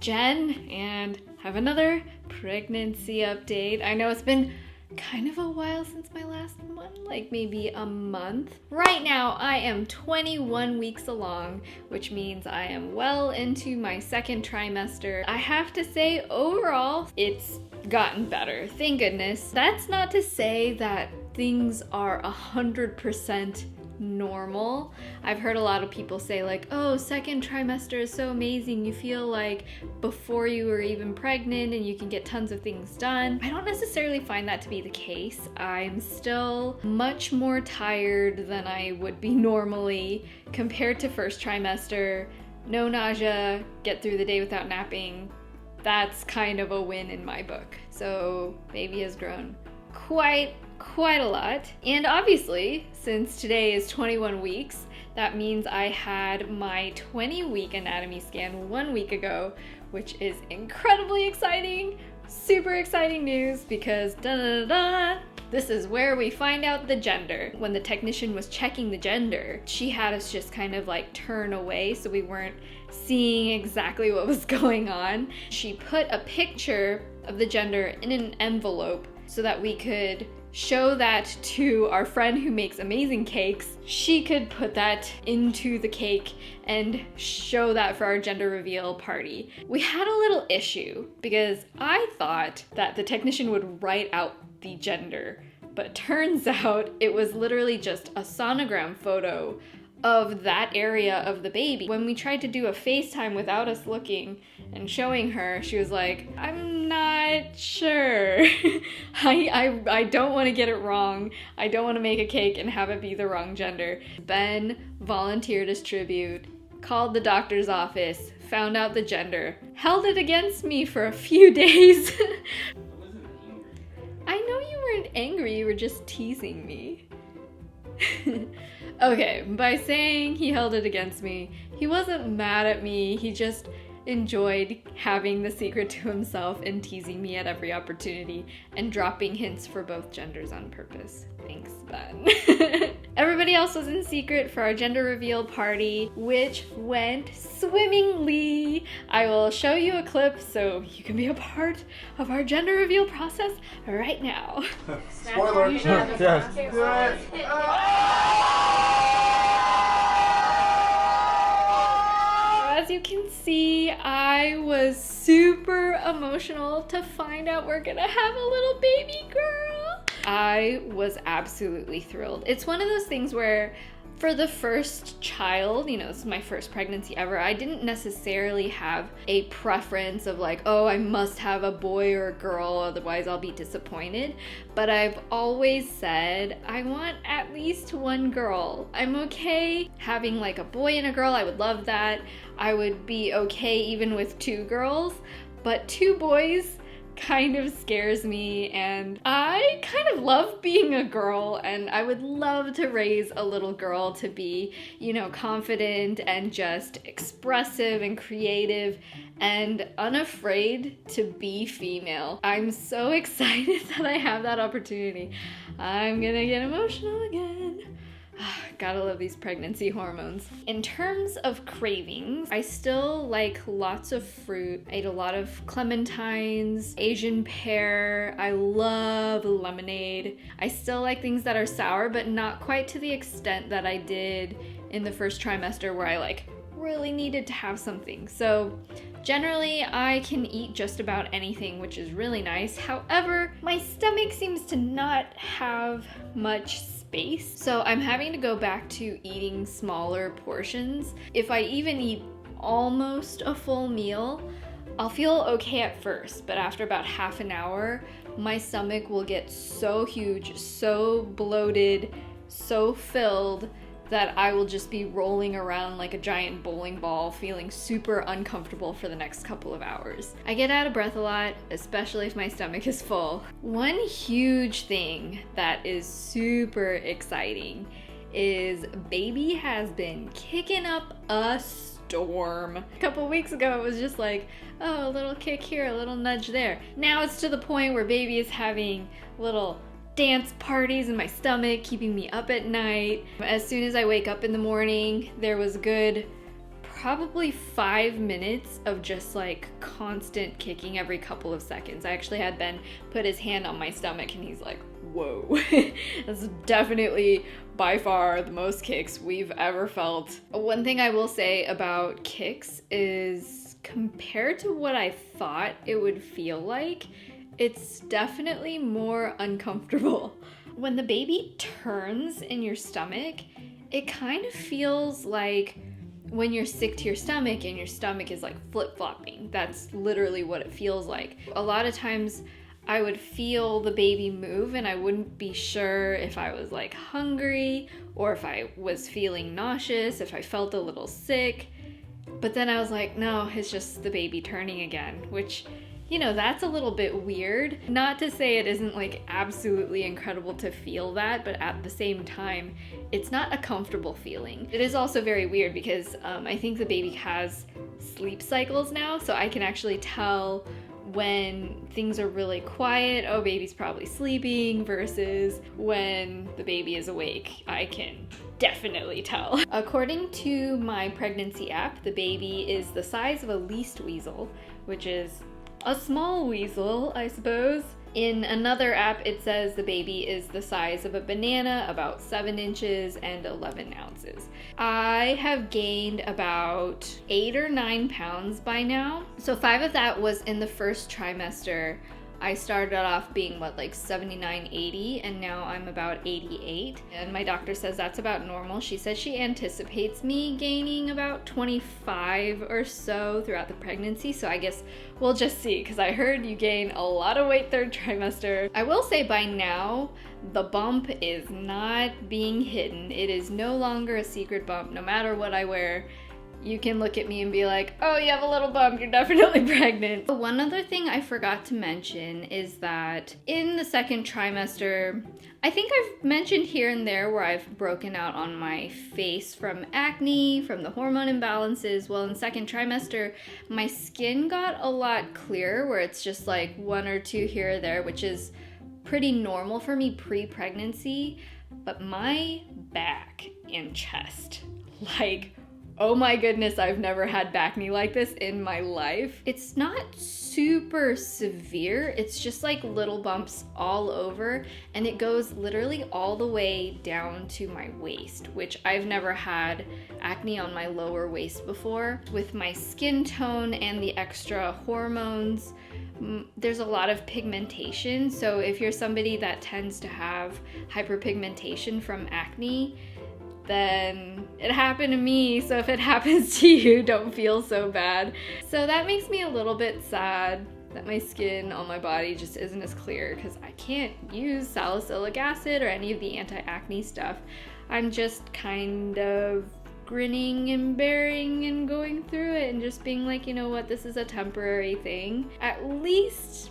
Jen, and have another pregnancy update. I know it's been kind of a while since my last one, like maybe a month. Right now, I am 21 weeks along, which means I am well into my second trimester. I have to say, overall, it's gotten better, thank goodness. That's not to say that things are 100% normal. I've heard a lot of people say like, oh, second trimester is so amazing. You feel like before you were even pregnant and you can get tons of things done. I don't necessarily find that to be the case. I'm still much more tired than I would be normally compared to first trimester. No nausea, get through the day without napping. That's kind of a win in my book. So baby has grown quite a lot. And obviously, since today is 21 weeks, that means I had my 20-week anatomy scan 1 week ago, which is incredibly exciting, super exciting news because this is where we find out the gender. When the technician was checking the gender, she had us just kind of like turn away so we weren't seeing exactly what was going on. She put a picture of the gender in an envelope so that we could show that to our friend who makes amazing cakes. She could put that into the cake and show that for our gender reveal party. We had a little issue because I thought that the technician would write out the gender, but turns out it was literally just a sonogram photo of that area of the baby. When we tried to do a FaceTime without us looking and showing her, she was like, I'm not sure. I don't want to get it wrong. I don't want to make a cake and have it be the wrong gender. Ben volunteered as tribute, called the doctor's office, found out the gender, held it against me for a few days. I know you weren't angry, you were just teasing me. Okay, by saying he held it against me, he wasn't mad at me, he just enjoyed having the secret to himself and teasing me at every opportunity and dropping hints for both genders on purpose. Thanks, Ben. Everybody else was in secret for our gender reveal party, which went swimmingly. I will show you a clip so you can be a part of our gender reveal process right now. Spoiler! As you can see, I was super emotional to find out we're gonna have a little baby girl. I was absolutely thrilled. It's one of those things where for the first child, you know, this is my first pregnancy ever, I didn't necessarily have a preference of like, oh, I must have a boy or a girl, otherwise I'll be disappointed. But I've always said, I want at least one girl. I'm okay having like a boy and a girl, I would love that. I would be okay even with 2 girls, but 2 boys kind of scares me, and I kind of love being a girl, and I would love to raise a little girl to be, you know, confident and just expressive and creative and unafraid to be female. I'm so excited that I have that opportunity. I'm gonna get emotional again. Gotta love these pregnancy hormones. In terms of cravings, I still like lots of fruit. I ate a lot of clementines, Asian pear. I love lemonade. I still like things that are sour, but not quite to the extent that I did in the first trimester where I like really needed to have something. So generally, I can eat just about anything, which is really nice. However, my stomach seems to not have much space. So I'm having to go back to eating smaller portions. If I even eat almost a full meal, I'll feel okay at first, but after about half an hour, my stomach will get so huge, so bloated, so filled that I will just be rolling around like a giant bowling ball, feeling super uncomfortable for the next couple of hours. I get out of breath a lot, especially if my stomach is full. One huge thing that is super exciting is baby has been kicking up a storm. A couple weeks ago, it was just like, oh, a little kick here, a little nudge there. Now it's to the point where baby is having little dance parties in my stomach, keeping me up at night. As soon as I wake up in the morning, there was a good probably 5 minutes of just like constant kicking every couple of seconds. I actually had Ben put his hand on my stomach and he's like, whoa. That's definitely by far the most kicks we've ever felt. One thing I will say about kicks is compared to what I thought it would feel like, it's definitely more uncomfortable. When the baby turns in your stomach, it kind of feels like when you're sick to your stomach and your stomach is like flip-flopping. That's literally what it feels like. A lot of times I would feel the baby move and I wouldn't be sure if I was like hungry or if I was feeling nauseous, if I felt a little sick. But then I was like, no, it's just the baby turning again, which, you know, that's a little bit weird. Not to say it isn't like absolutely incredible to feel that, but at the same time, it's not a comfortable feeling. It is also very weird because I think the baby has sleep cycles now, so I can actually tell when things are really quiet, oh, baby's probably sleeping, versus when the baby is awake. I can definitely tell. According to my pregnancy app, the baby is the size of a least weasel, which is a small weasel, I suppose. In another app, it says the baby is the size of a banana, about 7 inches and 11 ounces. I have gained about 8 or 9 pounds by now. So 5 of that was in the first trimester. I started off being like 79, 80, and now I'm about 88. And my doctor says that's about normal. She says she anticipates me gaining about 25 or so throughout the pregnancy. So I guess we'll just see, because I heard you gain a lot of weight third trimester. I will say by now, the bump is not being hidden. It is no longer a secret bump. No matter what I wear, you can look at me and be like, oh, you have a little bump, you're definitely pregnant. One other thing I forgot to mention is that in the second trimester, I think I've mentioned here and there where I've broken out on my face from acne, from the hormone imbalances. Well, in second trimester, my skin got a lot clearer, where it's just like 1 or 2 here or there, which is pretty normal for me pre-pregnancy. But my back and chest, like, oh my goodness, I've never had back knee like this in my life. It's not super severe. It's just like little bumps all over, and it goes literally all the way down to my waist, which I've never had acne on my lower waist before. With my skin tone and the extra hormones, there's a lot of pigmentation. So if you're somebody that tends to have hyperpigmentation from acne, then it happened to me. So if it happens to you, don't feel so bad. So that makes me a little bit sad that my skin on my body just isn't as clear, because I can't use salicylic acid or any of the anti-acne stuff. I'm just kind of grinning and bearing and going through it and just being like, you know what, this is a temporary thing. At least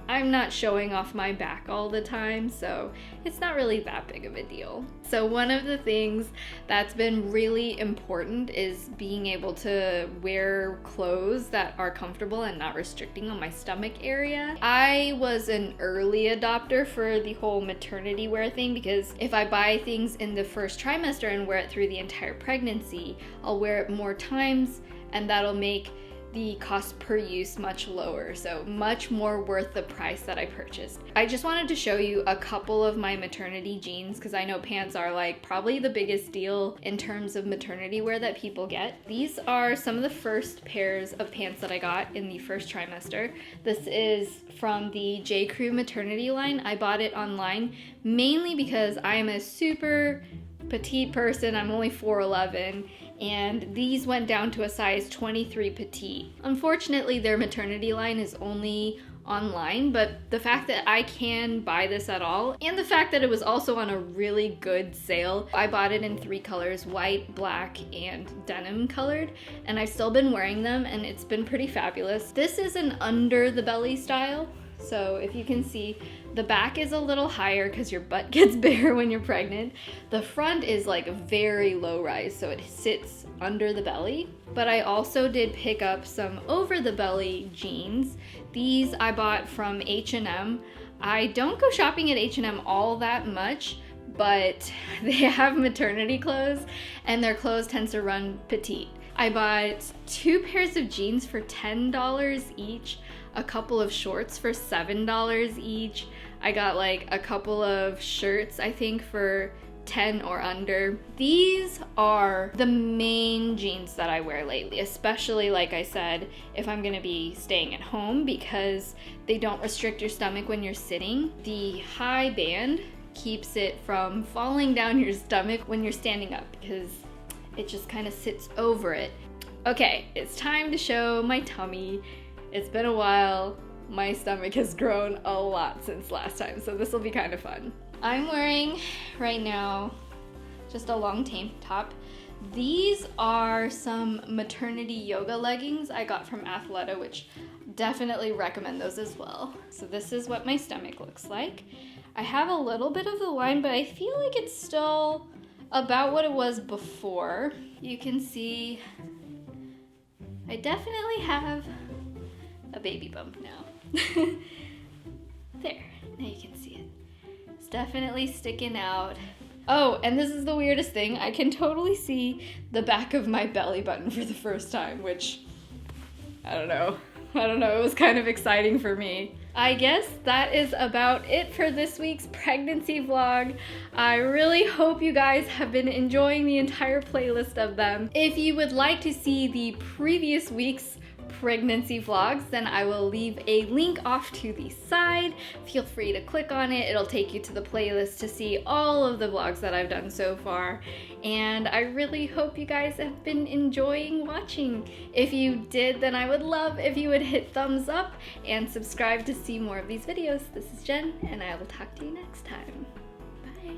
I'm not showing off my back all the time, so it's not really that big of a deal. So one of the things that's been really important is being able to wear clothes that are comfortable and not restricting on my stomach area. I was an early adopter for the whole maternity wear thing, because if I buy things in the first trimester and wear it through the entire pregnancy, I'll wear it more times, and that'll make the cost per use much lower, so much more worth the price that I purchased. I just wanted to show you a couple of my maternity jeans, because I know pants are like probably the biggest deal in terms of maternity wear that people get. These are some of the first pairs of pants that I got in the first trimester. This is from the J. Crew maternity line. I bought it online mainly because I am a super petite person. I'm only 4'11", and these went down to a size 23 petite. Unfortunately, their maternity line is only online, but the fact that I can buy this at all, and the fact that it was also on a really good sale, I bought it in 3 colors, white, black, and denim colored, and I've still been wearing them, and it's been pretty fabulous. This is an under the belly style, so if you can see, the back is a little higher because your butt gets bigger when you're pregnant. The front is like very low rise, so it sits under the belly. But I also did pick up some over the belly jeans. These I bought from H&M. I don't go shopping at H&M all that much, but they have maternity clothes, and their clothes tends to run petite. I bought 2 pairs of jeans for $10 each, a couple of shorts for $7 each. I got like a couple of shirts, I think, for 10 or under. These are the main jeans that I wear lately, especially, like I said, if I'm gonna be staying at home, because they don't restrict your stomach when you're sitting. The high band keeps it from falling down your stomach when you're standing up, because it just kind of sits over it. Okay, it's time to show my tummy. It's been a while. My stomach has grown a lot since last time, so this will be kind of fun. I'm wearing right now just a long tank top. These are some maternity yoga leggings I got from Athleta, which definitely recommend those as well. So this is what my stomach looks like. I have a little bit of the line, but I feel like it's still about what it was before. You can see I definitely have a baby bump now. There, now you can see it. It's definitely sticking out. Oh, and this is the weirdest thing. I can totally see the back of my belly button for the first time, which, I don't know, it was kind of exciting for me. I guess that is about it for this week's pregnancy vlog. I really hope you guys have been enjoying the entire playlist of them. If you would like to see the previous week's pregnancy vlogs, then I will leave a link off to the side. Feel free to click on it. It'll take you to the playlist to see all of the vlogs that I've done so far. And I really hope you guys have been enjoying watching. If you did, then I would love if you would hit thumbs up and subscribe to see more of these videos. This is Jen, and I will talk to you next time.